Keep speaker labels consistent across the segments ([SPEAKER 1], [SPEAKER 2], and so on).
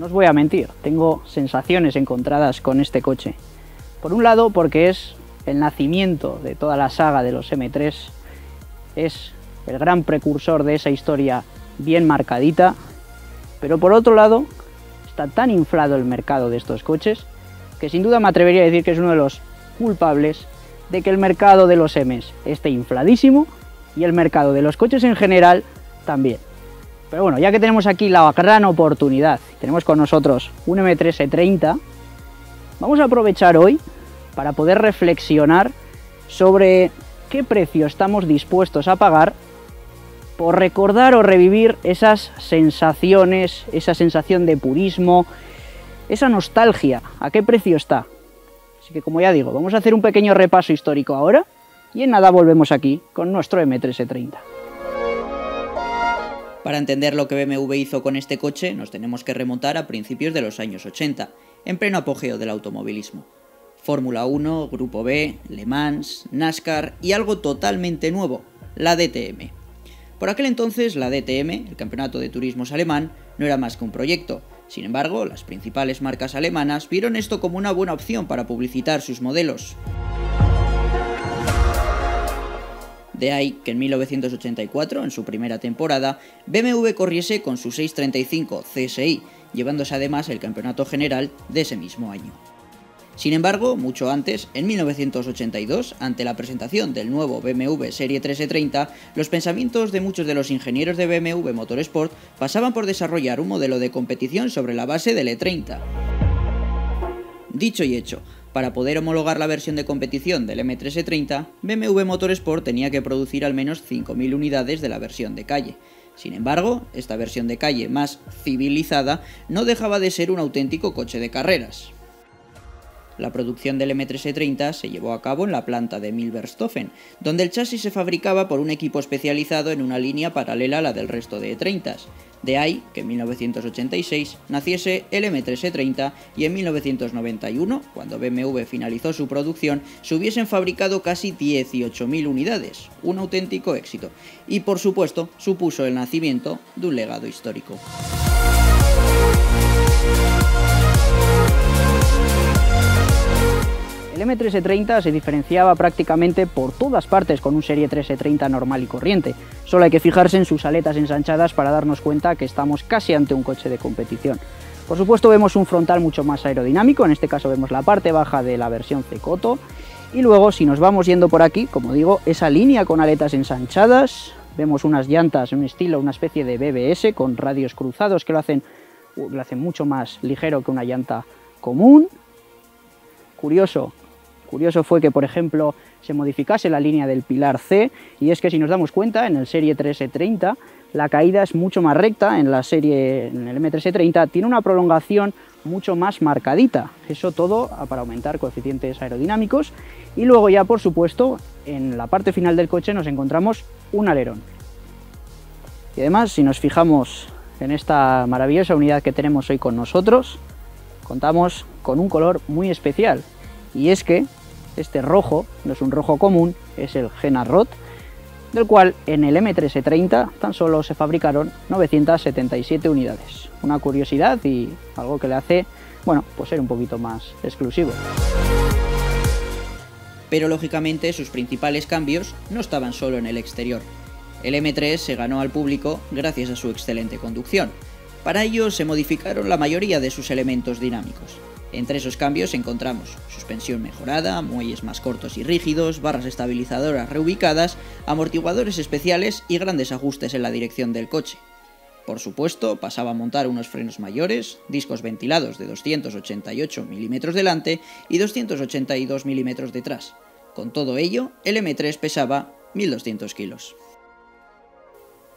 [SPEAKER 1] no os voy a mentir, tengo sensaciones encontradas con este coche. Por un lado, porque es el nacimiento de toda la saga de los M3, es el gran precursor de esa historia bien marcadita, pero por otro lado, está tan inflado el mercado de estos coches que sin duda me atrevería a decir que es uno de los culpables de que el mercado de los M's esté infladísimo y el mercado de los coches en general también. Pero bueno, ya que tenemos aquí la gran oportunidad, tenemos con nosotros un M3 E30, vamos a aprovechar hoy para poder reflexionar sobre qué precio estamos dispuestos a pagar por recordar o revivir esas sensaciones, esa sensación de purismo, esa nostalgia, ¿a qué precio está? Así que como ya digo, vamos a hacer un pequeño repaso histórico ahora y en nada volvemos aquí con nuestro M3 E30.
[SPEAKER 2] Para entender lo que BMW hizo con este coche nos tenemos que remontar a principios de los años 80, en pleno apogeo del automovilismo. Fórmula 1, Grupo B, Le Mans, NASCAR y algo totalmente nuevo, la DTM. Por aquel entonces la DTM, el campeonato de turismos alemán, no era más que un proyecto. Sin embargo, las principales marcas alemanas vieron esto como una buena opción para publicitar sus modelos. De ahí que en 1984, en su primera temporada, BMW corriese con su 635 CSI, llevándose además el campeonato general de ese mismo año. Sin embargo, mucho antes, en 1982, ante la presentación del nuevo BMW Serie 3 E30, los pensamientos de muchos de los ingenieros de BMW Motorsport pasaban por desarrollar un modelo de competición sobre la base del E30. Dicho y hecho, para poder homologar la versión de competición del M3 E30, BMW Motorsport tenía que producir al menos 5.000 unidades de la versión de calle. Sin embargo, esta versión de calle más civilizada no dejaba de ser un auténtico coche de carreras. La producción del M3 E30 se llevó a cabo en la planta de Milbertshofen, donde el chasis se fabricaba por un equipo especializado en una línea paralela a la del resto de E30s. De ahí que en 1986 naciese el M3 E30 y en 1991, cuando BMW finalizó su producción, se hubiesen fabricado casi 18.000 unidades, un auténtico éxito, y por supuesto supuso el nacimiento de un legado histórico.
[SPEAKER 1] El M3 E30 se diferenciaba prácticamente por todas partes con un Serie 3 E30 normal y corriente. Solo hay que fijarse en sus aletas ensanchadas para darnos cuenta que estamos casi ante un coche de competición. Por supuesto vemos un frontal mucho más aerodinámico, en este caso vemos la parte baja de la versión Cecotto. Y luego si nos vamos yendo por aquí, como digo, esa línea con aletas ensanchadas, vemos unas llantas en un estilo, una especie de BBS con radios cruzados que lo hacen mucho más ligero que una llanta común. Curioso fue que, por ejemplo, se modificase la línea del pilar C, y es que si nos damos cuenta, en el Serie 3 E30 la caída es mucho más recta, en el M3 E30 tiene una prolongación mucho más marcadita, eso todo para aumentar coeficientes aerodinámicos. Y luego ya, por supuesto, en la parte final del coche nos encontramos un alerón. Y además, si nos fijamos en esta maravillosa unidad que tenemos hoy con nosotros, contamos con un color muy especial, y es que este rojo no es un rojo común, es el Genarrot, del cual en el M3 E30 tan solo se fabricaron 977 unidades. Una curiosidad y algo que le hace, bueno, pues ser un poquito más exclusivo.
[SPEAKER 2] Pero lógicamente sus principales cambios no estaban solo en el exterior. El M3 se ganó al público gracias a su excelente conducción. Para ello se modificaron la mayoría de sus elementos dinámicos. Entre esos cambios encontramos suspensión mejorada, muelles más cortos y rígidos, barras estabilizadoras reubicadas, amortiguadores especiales y grandes ajustes en la dirección del coche. Por supuesto, pasaba a montar unos frenos mayores, discos ventilados de 288 mm delante y 282 mm detrás. Con todo ello, el M3 pesaba 1.200 kilos.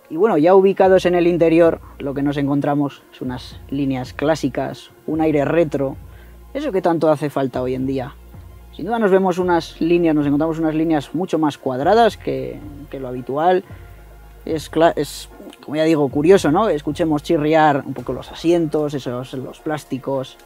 [SPEAKER 1] Y bueno, ya ubicados en el interior, lo que nos encontramos es unas líneas clásicas, un aire retro, eso que tanto hace falta hoy en día. Sin duda nos encontramos unas líneas mucho más cuadradas que lo habitual. Es, como ya digo, curioso, ¿no? Escuchemos chirriar un poco los asientos, los plásticos.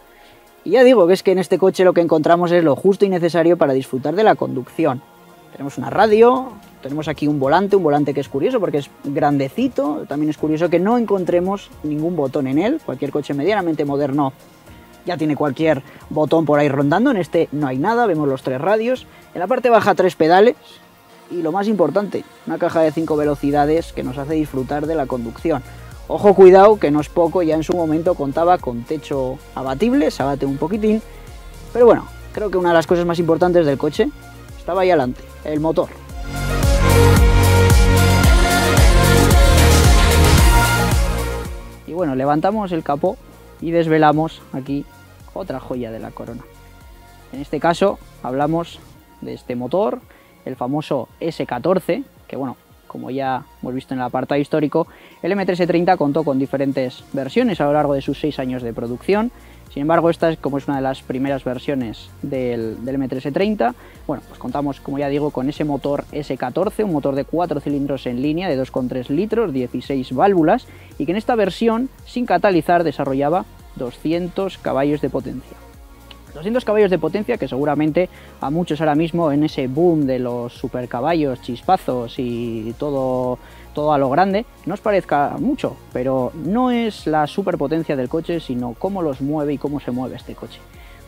[SPEAKER 1] Y ya digo que es que en este coche lo que encontramos es lo justo y necesario para disfrutar de la conducción. Tenemos una radio, tenemos aquí un volante que es curioso porque es grandecito. También es curioso que no encontremos ningún botón en él. Cualquier coche medianamente moderno ya tiene cualquier botón por ahí rondando. En este no hay nada, vemos los 3 radios. En la parte baja 3 pedales y lo más importante, una caja de 5 velocidades que nos hace disfrutar de la conducción. Ojo, cuidado, que no es poco, ya en su momento contaba con techo abatible, se abate un poquitín, pero bueno, creo que una de las cosas más importantes del coche estaba ahí adelante, el motor. Y bueno, levantamos el capó y desvelamos aquí otra joya de la corona. En este caso hablamos de este motor, el famoso S14, que bueno, como ya hemos visto en el apartado histórico, el M3E30 contó con diferentes versiones a lo largo de sus 6 años de producción. Sin embargo, esta es como es una de las primeras versiones del M3E30. Bueno, pues contamos, como ya digo, con ese motor S14, un motor de 4 cilindros en línea de 2,3 litros, 16 válvulas, y que en esta versión, sin catalizar, desarrollaba 200 caballos de potencia. 200 caballos de potencia que seguramente a muchos ahora mismo en ese boom de los supercaballos, chispazos y todo a lo grande no os parezca mucho, pero no es la superpotencia del coche, sino cómo los mueve y cómo se mueve este coche.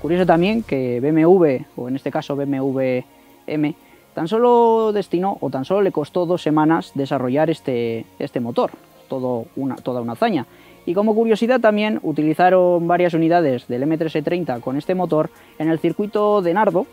[SPEAKER 1] Curioso también que BMW, o en este caso BMW M, tan solo le costó 2 semanas desarrollar este motor, toda una hazaña. Y como curiosidad también utilizaron varias unidades del M3E30 con este motor en el circuito de Nardo,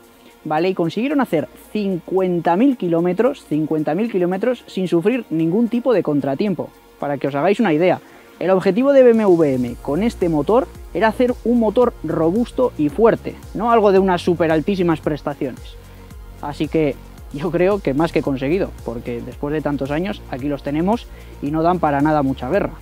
[SPEAKER 1] ¿vale? Y consiguieron hacer 50.000 kilómetros sin sufrir ningún tipo de contratiempo. Para que os hagáis una idea, el objetivo de BMW M con este motor era hacer un motor robusto y fuerte, no algo de unas super altísimas prestaciones. Así que yo creo que más que conseguido, porque después de tantos años aquí los tenemos y no dan para nada mucha guerra.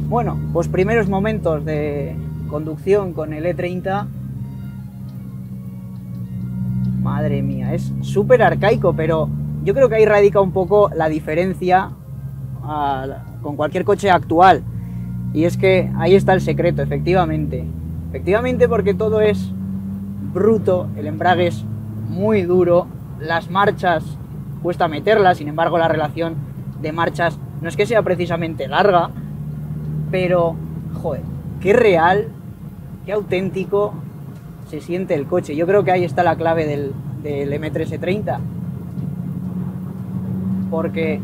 [SPEAKER 1] Bueno, pues primeros momentos de conducción con el E30. Madre mía, es súper arcaico, pero yo creo que ahí radica un poco la diferencia con cualquier coche actual. Y es que ahí está el secreto, efectivamente. Efectivamente, porque todo es bruto, el embrague es muy duro, las marchas cuesta meterlas, sin embargo la relación de marchas no es que sea precisamente larga, pero, joder, qué real, qué auténtico se siente el coche. Yo creo que ahí está la clave del M3E30, porque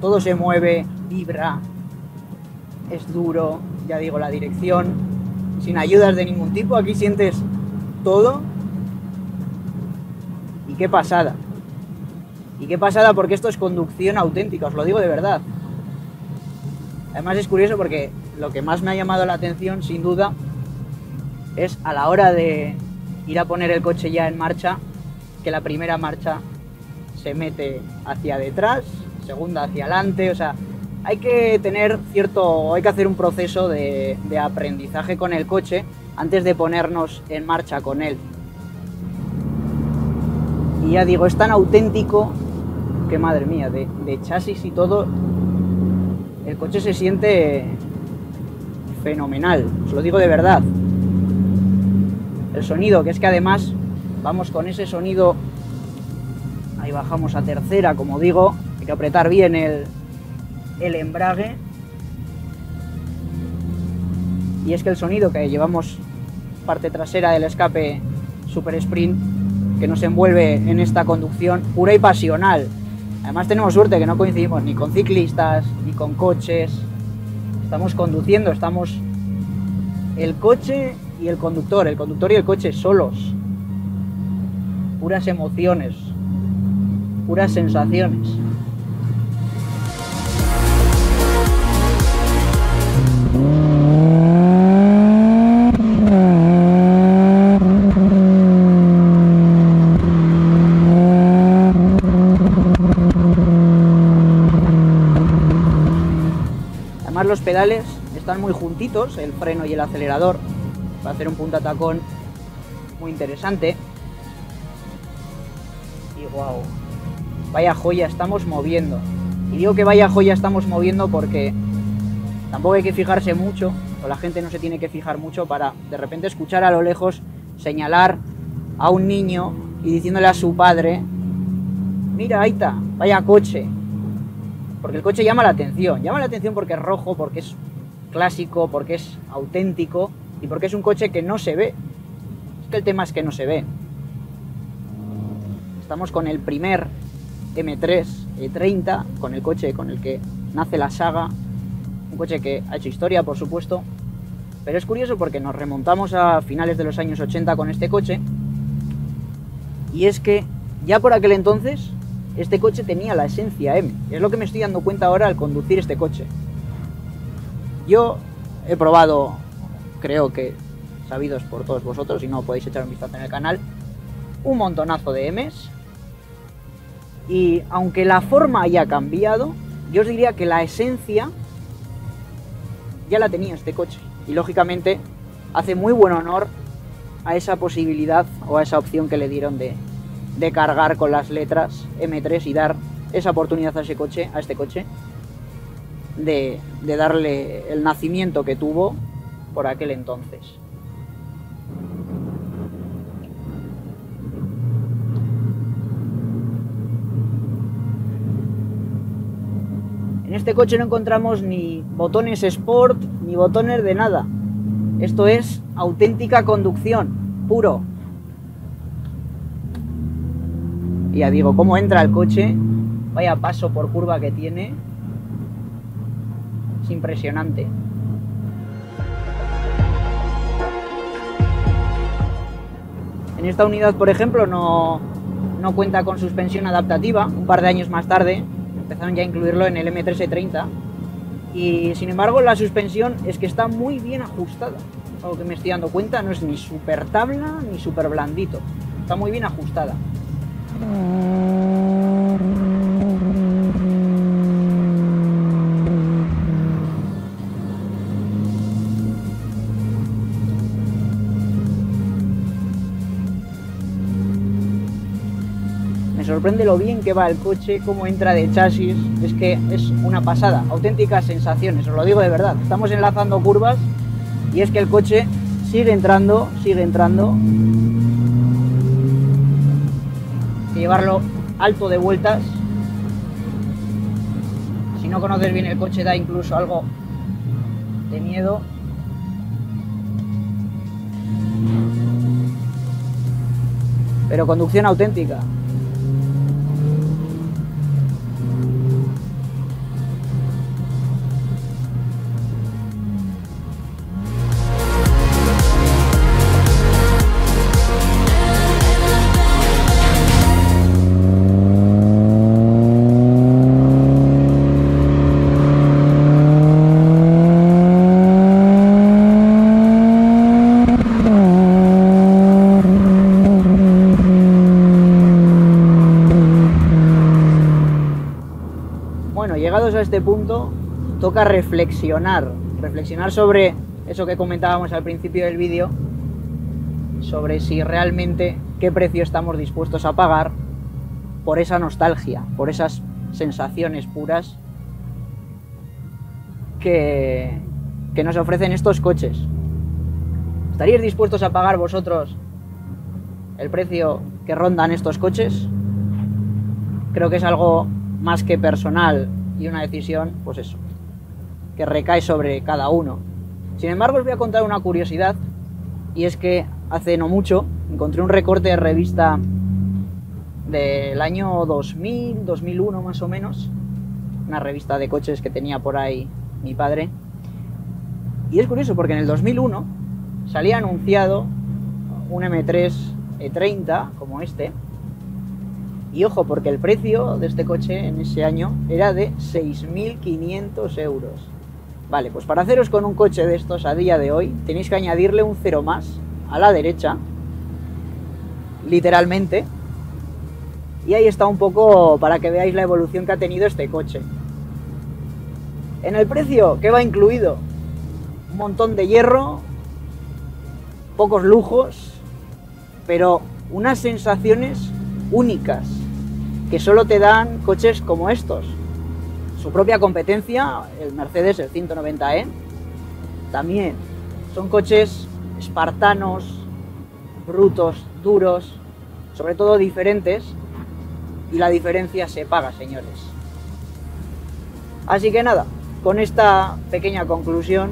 [SPEAKER 1] todo se mueve, vibra, es duro, ya digo, la dirección, sin ayudas de ningún tipo, aquí sientes todo. Y qué pasada. Y qué pasada, porque esto es conducción auténtica, os lo digo de verdad. Además es curioso porque lo que más me ha llamado la atención, sin duda, es a la hora de ir a poner el coche ya en marcha, que la primera marcha se mete hacia detrás, segunda hacia adelante, o sea, hay que hacer un proceso de aprendizaje con el coche antes de ponernos en marcha con él. Y ya digo, es tan auténtico que, madre mía, de chasis y todo, el coche se siente fenomenal, os lo digo de verdad. El sonido, que es que además vamos con ese sonido, ahí bajamos a tercera, como digo, hay que apretar bien el embrague. Y es que el sonido que llevamos parte trasera del escape Super Sprint, que nos envuelve en esta conducción pura y pasional. Además tenemos suerte que no coincidimos ni con ciclistas, ni con coches. Estamos conduciendo, estamos el coche y el conductor y el coche solos. Puras emociones, puras sensaciones. los pedales están muy juntitos, el freno y el acelerador, para hacer un punta tacón muy interesante. Y wow, vaya joya estamos moviendo. Y digo que vaya joya estamos moviendo porque tampoco hay que fijarse mucho, o la gente no se tiene que fijar mucho para de repente escuchar a lo lejos señalar a un niño y diciéndole a su padre: mira, Aita, vaya coche. Porque el coche llama la atención porque es rojo, porque es clásico, porque es auténtico y porque es un coche que no se ve. Es que el tema es que no se ve. Estamos con el primer M3 E30, con el coche con el que nace la saga, un coche que ha hecho historia, por supuesto, pero es curioso porque nos remontamos a finales de los años 80 con este coche, y es que ya por aquel entonces este coche tenía la esencia M. Es lo que me estoy dando cuenta ahora al conducir este coche. Yo he probado, creo que sabidos por todos vosotros, si no podéis echar un vistazo en el canal, un montonazo de M's, y aunque la forma haya cambiado, yo os diría que la esencia ya la tenía este coche, y lógicamente hace muy buen honor a esa posibilidad o a esa opción que le dieron de cargar con las letras M3 y dar esa oportunidad a este coche de darle el nacimiento que tuvo por aquel entonces. En este coche no encontramos ni botones Sport ni botones de nada. Esto es auténtica conducción, puro. Y ya digo, cómo entra el coche, vaya paso por curva que tiene, es impresionante. En esta unidad, por ejemplo, no cuenta con suspensión adaptativa. Un par de años más tarde empezaron ya a incluirlo en el M3 E30, y sin embargo la suspensión es que está muy bien ajustada. Algo que me estoy dando cuenta, no es ni súper tabla ni súper blandito, está muy bien ajustada. Me sorprende lo bien que va el coche, cómo entra de chasis, es que es una pasada, auténticas sensaciones, os lo digo de verdad. Estamos enlazando curvas y es que el coche sigue entrando. Hay que llevarlo alto de vueltas. Si no conoces bien el coche da incluso algo de miedo. Pero conducción auténtica. Bueno, llegados a este punto, toca reflexionar sobre eso que comentábamos al principio del vídeo, sobre si realmente qué precio estamos dispuestos a pagar por esa nostalgia, por esas sensaciones puras que nos ofrecen estos coches. ¿Estaríais dispuestos a pagar vosotros el precio que rondan estos coches? Creo que es algo más que personal y una decisión, pues eso, que recae sobre cada uno. Sin embargo, os voy a contar una curiosidad, y es que hace no mucho encontré un recorte de revista del año 2000, 2001 más o menos, una revista de coches que tenía por ahí mi padre, y es curioso porque en el 2001 salía anunciado un M3 E30 como este. Y ojo, porque el precio de este coche en ese año era de 6.500 euros. Vale, pues para haceros con un coche de estos a día de hoy, tenéis que añadirle un cero más a la derecha, literalmente. Y ahí está un poco para que veáis la evolución que ha tenido este coche. En el precio, ¿qué va incluido? Un montón de hierro, pocos lujos, pero unas sensaciones únicas que solo te dan coches como estos. Su propia competencia, el Mercedes, el 190E, también son coches espartanos, brutos, duros, sobre todo diferentes, y la diferencia se paga, señores. Así que nada, con esta pequeña conclusión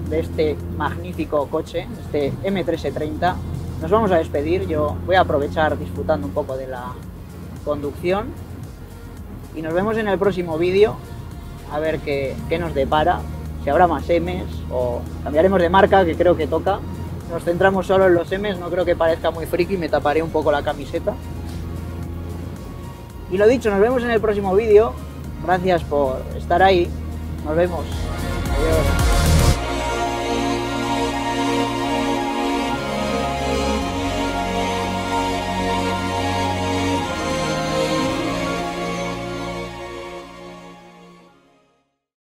[SPEAKER 1] de este magnífico coche, este M3E30, nos vamos a despedir. Yo voy a aprovechar disfrutando un poco de la conducción y nos vemos en el próximo vídeo a ver qué nos depara, si habrá más M's o cambiaremos de marca, que creo que toca. Nos centramos solo en los M's, no creo que parezca muy friki, me taparé un poco la camiseta. Y lo dicho, nos vemos en el próximo vídeo. Gracias por estar ahí. Nos vemos. Adiós.